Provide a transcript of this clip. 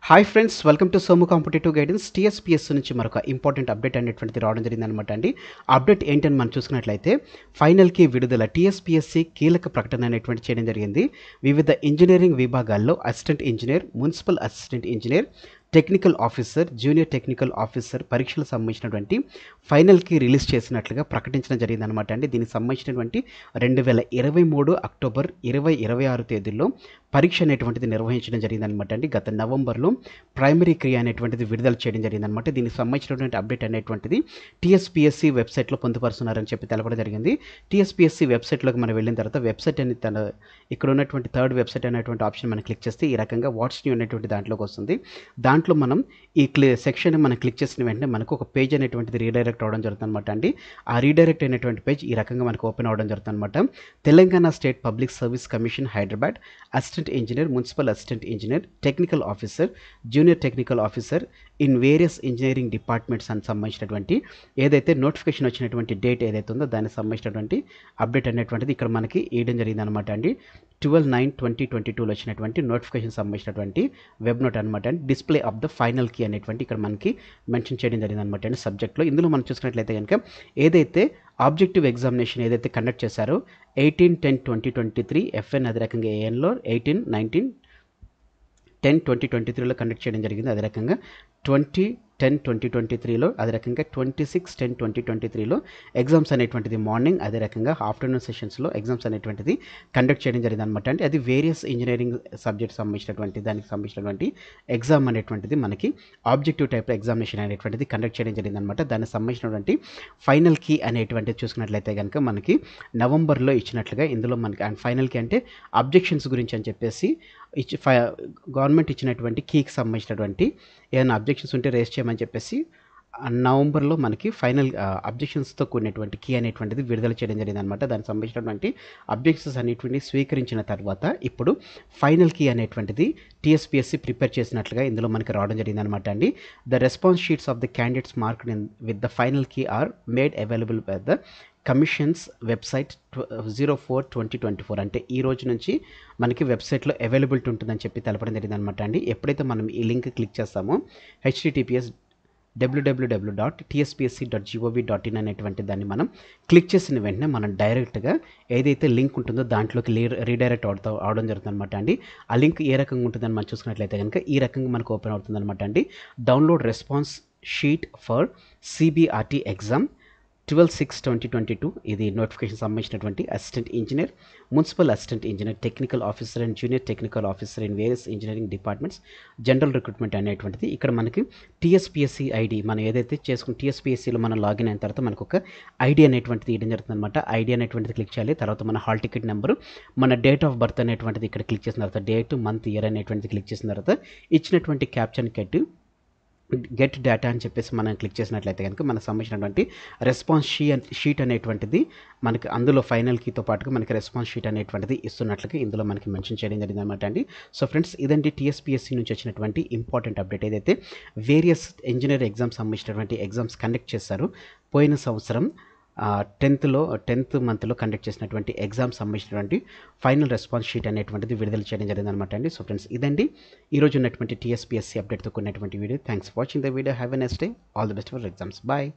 Hi friends, welcome to Somu competitive guidance. TSPSC నుంచి మరొక important update అనేటువంటిది రావడం జరిగింది అనమాట అండి. అప్డేట్ ఏంటని మనం చూసుకున్నట్లయితే ఫైనల్కి విడుదల టీఎస్పీఎస్సీ కీలక ప్రకటన అనేటువంటి చేయడం జరిగింది. వివిధ ఇంజనీరింగ్ విభాగాల్లో assistant engineer, municipal assistant engineer, technical officer, junior technical officer పరీక్షలకు సంబంధించినటువంటి ఫైనల్కి రిలీజ్ చేసినట్లుగా ప్రకటించడం జరిగింది అనమాట అండి. దీనికి సంబంధించినటువంటి 2023 అక్టోబర్ 2026 తేదీల్లో పరీక్ష అనేటువంటిది నిర్వహించడం జరిగిందనమాట అండి. గత నవంబర్లో ప్రైమరీ క్రియ అనేటువంటిది విడుదల చేయడం జరిగిందనమాట. దీనికి సంబంధించినటువంటి అప్డేట్ అనేటువంటిది టీఎస్పీఎస్సీ వెబ్సైట్లో పొందుపరుస్తున్నారని చెప్పి తెలపడం జరిగింది. టీఎస్పీఎస్సీ వెబ్సైట్లోకి మనం వెళ్ళిన తర్వాత వెబ్సైట్ అని ఇక్కడ ఉన్నటువంటి థర్డ్ వెబ్సైట్ అనేటువంటి ఆప్షన్ మనం క్లిక్ చేస్తే ఈ రకంగా వాట్స్ న్యూ అనేటువంటి దాంట్లోకి వస్తుంది. దాంట్లో మనం ఈ సెక్షన్ మనం క్లిక్ చేసిన వెంటనే మనకు ఒక పేజ్ అనేటువంటిది రీడైరెక్ట్ అవ్వడం జరుగుతుంది అనమాట అండి. ఆ రీడైరెక్ట్ అయినటువంటి పేజ్ ఈ రకంగా మనకు ఓపెన్ అవ్వడం జరుగుతుంది అనమాట. Telangana state public service commission Hyderabad assistant engineer, municipal assistant engineer, technical officer, junior technical officer in various engineering departments అని సంబంధించినటువంటి ఏదైతే నోటిఫికేషన్ వచ్చినటువంటి డేట్ ఏదైతే ఉందో దానికి సంబంధించినటువంటి అప్డేట్ అనేటువంటిది ఇక్కడ మనకి ఇవ్వడం జరిగింది అనమాట అండి. 12/9/2022లో వచ్చినటువంటి నోటిఫికేషన్ సంబంధించినటువంటి వెబ్ నోట్ అనమాట అండి. Display of the final key అనేటువంటి ఇక్కడ మనకి మెన్షన్ చేయడం జరిగింది అనమాట అండి సబ్జెక్ట్లో. ఇందులో మనం చూసుకున్నట్లయితే కనుక ఏదైతే ఆబ్జెక్టివ్ ఎగ్జామినేషన్ ఏదైతే కండక్ట్ చేశారో 18/10/2023 ఎఫ్ఎన్ అదే రకంగా ఏఎన్లో 18/19/10/2023లో కండక్ట్ చేయడం జరిగింది. అదే రకంగా 20/10/2023లో అదే రకంగా 26/10/2023లో ఎగ్జామ్స్ అనేటువంటిది మార్నింగ్ అదే రకంగా ఆఫ్టర్నూన్ సెషన్స్లో ఎగ్జామ్స్ అనేటువంటిది కండక్ట్ చేయడం జరిగింది అనమాట. అంటే అది వేరియస్ ఇంజనీరింగ్ సబ్జెక్ట్ సంబంధించినటువంటి దానికి సంబంధించినటువంటి ఎగ్జామ్ అనేటువంటిది మనకి ఆబ్జెక్టివ్ టైప్ ఎగ్జామినేషన్ అనేటువంటిది కండక్ట్ చేయడం జరిగింది అనమాట. దానికి సంబంధించినటువంటి ఫైనల్ కీ అనేటువంటిది చూసుకున్నట్లయితే కనుక మనకి నవంబర్లో ఇచ్చినట్లుగా ఇందులో మనకి అండ్ ఫైనల్ కీ అంటే అబ్జెక్షన్స్ గురించి అని చెప్పేసి గవర్నమెంట్ ఇచ్చినటువంటి కీకి సంబంధించినటువంటి ఏదైనా అబ్జెక్షన్స్ ఉంటే రేస్ చేయమని చెప్పేసి నవంబర్లో మనకి ఫైనల్ అబ్జెక్షన్స్తో కూడినటువంటి కీ అనేటువంటిది విడుదల చేయడం జరిగింది అనమాట. దానికి సంబంధించినటువంటి అబ్జెక్షన్స్ అనేటువంటి స్వీకరించిన తర్వాత ఇప్పుడు ఫైనల్ కీ అనేటువంటిది టీఎస్పీఎస్సీ ప్రిపేర్ చేసినట్లుగా ఇందులో మనకి రావడం జరిగింది అనమాట అండి. The response sheets of the candidates marked in with the final key are made available by the commission's website 04/2024 అంటే ఈ రోజు నుంచి మనకి వెబ్సైట్లో అవైలబిలిటీ ఉంటుందని చెప్పి తెలపడం జరిగింది అనమాట అండి. ఎప్పుడైతే మనం ఈ లింక్ క్లిక్ చేస్తామో https www.tspsc.gov.in అనేటువంటి దాన్ని మనం క్లిక్ చేసిన వెంటనే మనం డైరెక్ట్గా ఏదైతే లింక్ ఉంటుందో దాంట్లోకి రీడైరెక్ట్ అవడం జరుగుతుంది అనమాట అండి. ఆ లింక్ ఏ రకంగా ఉంటుందని మనం చూసుకున్నట్లయితే కనుక ఈ రకంగా మనకు ఓపెన్ అవుతుంది అనమాట అండి. Download response sheet for CBRT exam 12/6/2022 ఇది నోటిఫికేషన్ సంబంధించినటువంటి assistant engineer, municipal assistant engineer, technical officer and junior technical officer in various engineering departments general recruitment అనేటువంటిది ఇక్కడ మనకి టీఎస్పీఎస్సీ ఐడి మనం ఏదైతే చేసుకుని టీఎస్పీఎస్సీలో మనం లాగిన్ అయిన తర్వాత మనకు ఒక ఐడి అనేటువంటిది ఇవ్వడం జరుగుతుంది అనమాట. ఐడి అనేటువంటిది క్లిక్ చేయాలి. తర్వాత మన హాల్ టికెట్ నెంబరు, మన డేట్ ఆఫ్ బర్త్ అనేటువంటిది ఇక్కడ క్లిక్ చేసిన తర్వాత డేట్, మంత్, ఇయర్ అనేటువంటిది క్లిక్ చేసిన తర్వాత ఇచ్చినటువంటి క్యాప్షన్ గెట్ డేటా అని చెప్పేసి మనం క్లిక్ చేసినట్లయితే కనుక మనకు సంబంధించినటువంటి రెస్పాన్స్ షీట్ అనేటువంటిది మనకి అందులో ఫైనల్ కీతో పాటుగా మనకి రెస్పాన్స్ షీట్ అనేటువంటిది ఇస్తున్నట్లుగా ఇందులో మనకి మెన్షన్ చేయడం జరిగింది అనమాట అండి. సో ఫ్రెండ్స్, ఇదండి టీఎస్పీఎస్సీ నుంచి వచ్చినటువంటి ఇంపార్టెంట్ అప్డేట్. ఏదైతే వేరియస్ ఇంజనీర్ ఎగ్జామ్స్ సంబంధించినటువంటి ఎగ్జామ్స్ కండక్ట్ చేశారు పోయిన సంవత్సరం 10th మంత్లో కండక్ట్ చేసినటువంటి ఎగ్జామ్ సంబంధించినటువంటి ఫైనల్ రెస్పాన్స్ షీట్ అనేటువంటిది విడుదల చేయడం జరిగింది అనమాట అండి. సో ఫ్రెండ్స్, ఇదండి ఈరోజు ఉన్నటువంటి టీఎస్పీఎస్సీ అప్డేట్తో కూడినటువంటి video. Thanks for watching the video. Have a nice day. All the best for exams. Bye.